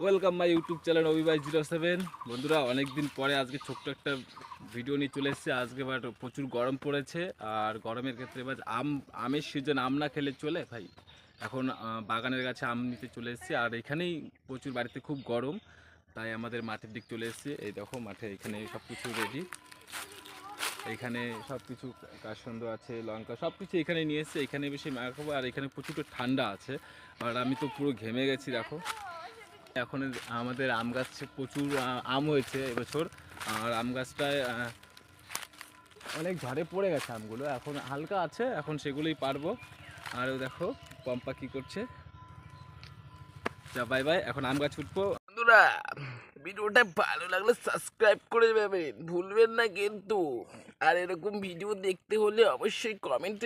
Welcome my YouTube channel অভিবাই07। বন্ধুরা, অনেক দিন পরে আজকে ছোট্ট একটা ভিডিও নিয়ে চলে এসেছে। আজকে এবার প্রচুর গরম পড়েছে, আর গরমের ক্ষেত্রে এবার আমের সিজন, আম না খেলে চলে ভাই। এখন বাগানের কাছে আম নিতে চলে এসেছি, আর এখানেই প্রচুর, বাড়িতে খুব গরম, তাই আমাদের মাঠের দিক চলে এসেছি। এই দেখো মাঠে এখানে সব কিছু রেডি, এইখানে সব কিছু কাসন্দ আছে, লঙ্কা, সব কিছু এখানে নিয়ে এসেছে। এখানে বেশি মাখাবো, আর এখানে প্রচুর ঠান্ডা আছে, আর আমি তো পুরো ঘেমে গেছি দেখো। এখন আমাদের আম গাছে প্রচুর আম হয়েছে এবছর, আর আম গাছটায় অনেক ঝড়ে পড়ে গেছে আমগুলো, এখন হালকা আছে, এখন সেগুলোই পারবো। আর দেখো পম্পা কি করছে। যা বাই বাই, এখন আম গাছ উঠবো। বন্ধুরা, ভিডিওটা ভালো লাগলে সাবস্ক্রাইব করে দেবেন, ভুলবেন না কিন্তু। আর এরকম ভিডিও দেখতে হলে অবশ্যই কমেন্টে